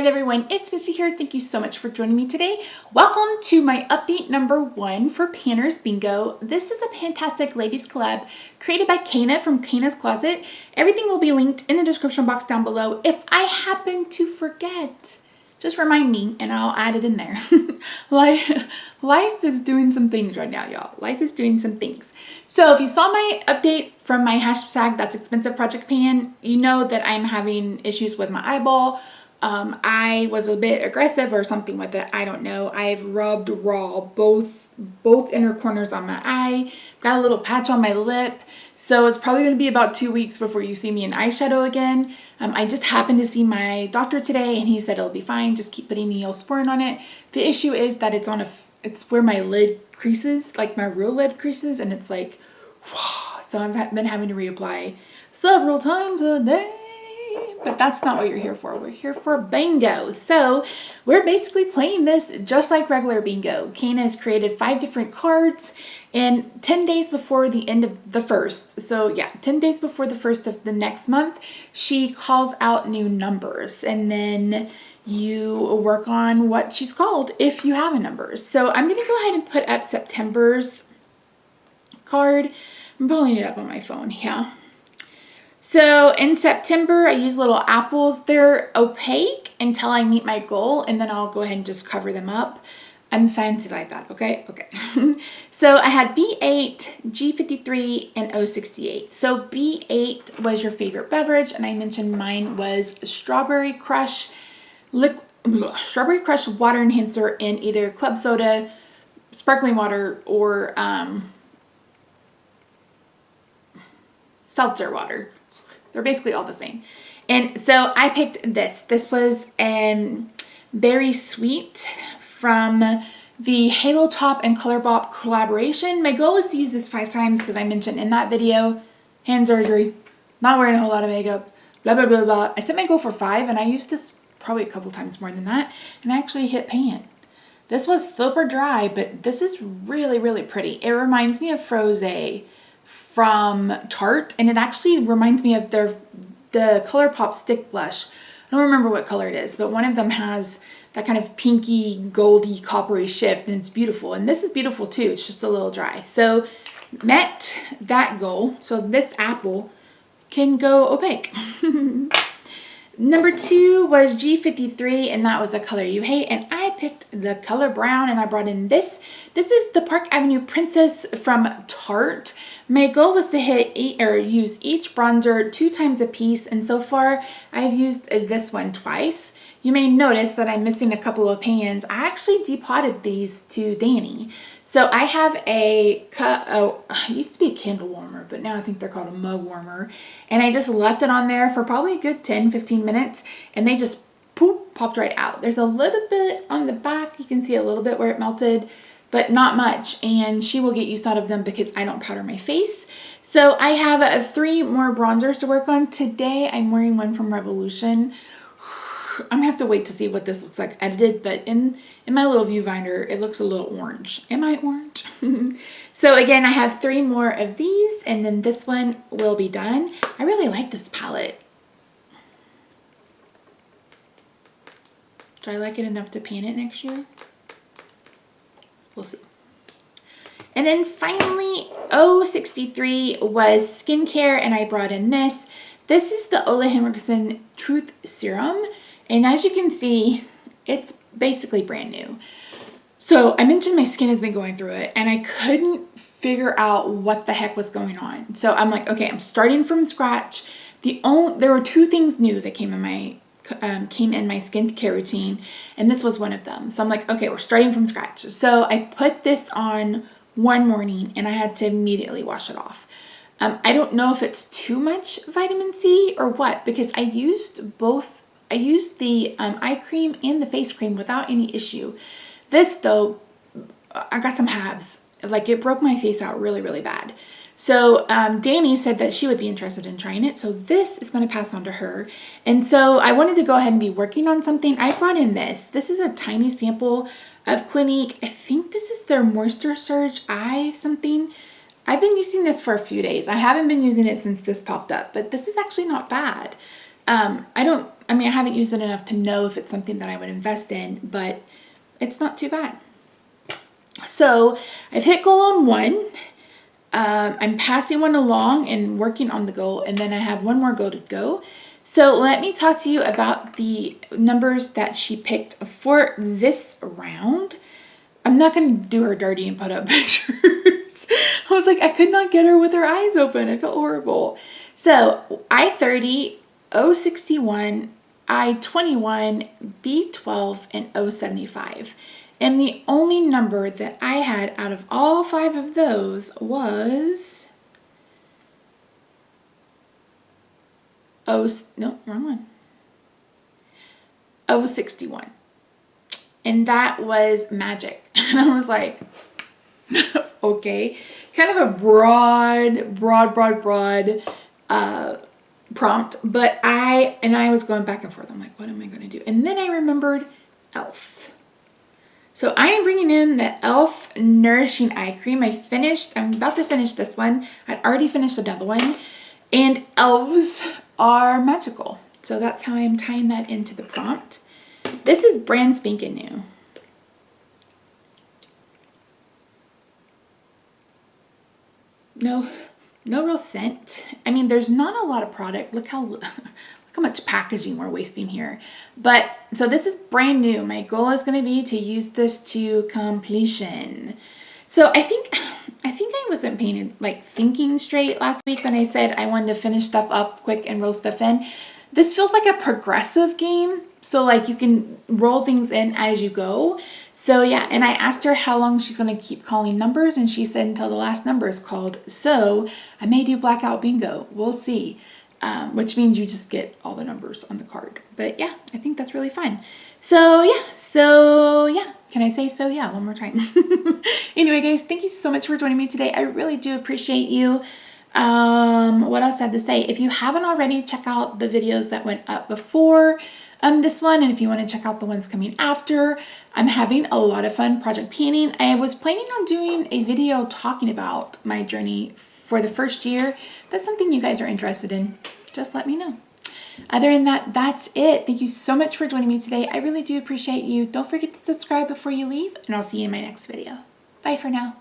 guys, everyone, it's Missy here. Thank you so much for joining me today. Welcome to my update number 1 for Panner's Bingo. This is a fantastic ladies collab created by Kana from Kana's Closet. Everything will be linked in the description box down below. If I happen to forget, just remind me and I'll add it in there. Life is doing some things right now, y'all. Life is doing some things. So if you saw my update from my hashtag That's Expensive Project Pan, you know that I'm having issues with my eyeball. I was a bit aggressive or something with it. I don't know. I've rubbed raw both inner corners on my eye. Got a little patch on my lip. So it's probably going to be about 2 weeks before you see me in eyeshadow again. I just happened to see my doctor today and he said it'll be fine. Just keep putting Neosporin on it. The issue is that it's where my lid creases, like my real lid creases, and it's like, wow. So I've been having to reapply several times a day. But that's not what you're here for. We're here for bingo. So we're basically playing this just like regular bingo. Kana has created 5 different cards and 10 days before the end of the first. So yeah, 10 days before the first of the next month, she calls out new numbers and then you work on what she's called if you have a number. So I'm going to go ahead and put up September's card. I'm pulling it up on my phone. Yeah. So in September, I use little apples. They're opaque until I meet my goal, and then I'll go ahead and just cover them up. I'm fancy like that, okay? Okay. So I had B8, G53, and O68. So B8 was your favorite beverage, and I mentioned mine was Strawberry Crush Water Enhancer in either club soda, sparkling water, or seltzer water. They're basically all the same. And so I picked this. This was Berry Sweet from the Halo Top and Color Pop collaboration. My goal was to use this 5 times because I mentioned in that video, hand surgery, not wearing a whole lot of makeup, blah, blah, blah, blah. I set my goal for 5 and I used this probably a couple times more than that and I actually hit pan. This was super dry, but this is really, really pretty. It reminds me of Frosé from Tarte, and it actually reminds me of the ColourPop stick blush. I don't remember what color it is, but one of them has that kind of pinky, goldy, coppery shift, and it's beautiful. And this is beautiful too. It's just a little dry. So met that goal. So this apple can go opaque. Number 2 was G53, and that was a color you hate. And I picked the color brown, and I brought in this. This is the Park Avenue Princess from Tarte. My goal was to use each bronzer 2 times a piece, and so far I've used this one twice. You may notice that I'm missing a couple of pans. I actually depotted these to Danny. So I have it used to be a candle warmer, but now I think they're called a mug warmer. And I just left it on there for probably a good 10-15 minutes, and they just popped right out. There's a little bit on the back. You can see a little bit where it melted, but not much. And she will get use out of them because I don't powder my face. So I have 3 more bronzers to work on. Today I'm wearing one from Revolution. I'm gonna have to wait to see what this looks like edited, but in my little viewfinder, it looks a little orange. Am I orange? So again, I have 3 more of these, and then this one will be done. I really like this palette. Do I like it enough to pan it next year? We'll see. And then finally, O63 was skincare, and I brought in this. This is the Ole Henriksen Truth Serum. And as you can see, it's basically brand new. So I mentioned my skin has been going through it and I couldn't figure out what the heck was going on. So I'm like, okay, I'm starting from scratch. There were 2 things new that came in my skincare routine, and this was one of them. So I'm like, okay, we're starting from scratch. So I put this on one morning and I had to immediately wash it off. I don't know if it's too much vitamin C or what, because I used both. I used the eye cream and the face cream without any issue. This though, I got some habs. Like it broke my face out really, really bad. So Danny said that she would be interested in trying it. So this is going to pass on to her. And so I wanted to go ahead and be working on something. I brought in this. This is a tiny sample of Clinique. I think this is their Moisture Surge Eye something. I've been using this for a few days. I haven't been using it since this popped up, but this is actually not bad. I haven't used it enough to know if it's something that I would invest in, but it's not too bad. So I've hit goal on one. I'm passing one along and working on the goal, and then I have one more goal to go. So let me talk to you about the numbers that she picked for this round. I'm not going to do her dirty and put up pictures. I was like, I could not get her with her eyes open. I felt horrible. So I-30, O61, I-21, B12, and O75. And the only number that I had out of all 5 of those was... no, wrong one. O61. And that was magic. And I was like, okay. Kind of a broad prompt. But I was going back and forth. I'm like, what am I going to do? And then I remembered e.l.f. So I am bringing in the e.l.f. Nourishing Eye Cream. I'm about to finish this one. I'd already finished another one. And elves are magical. So that's how I'm tying that into the prompt. This is brand spanking new. No real scent. I mean, there's not a lot of product. Look how much packaging we're wasting here. But so this is brand new. My goal is going to be to use this to completion. So I think I wasn't thinking straight last week when I said I wanted to finish stuff up quick and roll stuff in. This feels like a progressive game. So like you can roll things in as you go. So yeah, and I asked her how long she's going to keep calling numbers, and she said until the last number is called. So I may do blackout bingo. We'll see. Which means you just get all the numbers on the card. But yeah, I think that's really fun. So yeah. Can I say so? Yeah, one more time. Anyway, guys, thank you so much for joining me today. I really do appreciate you. What else I have to say? If you haven't already, check out the videos that went up before this one, and if you want to check out the ones coming after. I'm having a lot of fun project painting. I was planning on doing a video talking about my journey for the first year. If that's something you guys are interested in, just let me know. Other than that, that's it. Thank you so much for joining me today. I really do appreciate you. Don't forget to subscribe before you leave, and I'll see you in my next video. Bye for now.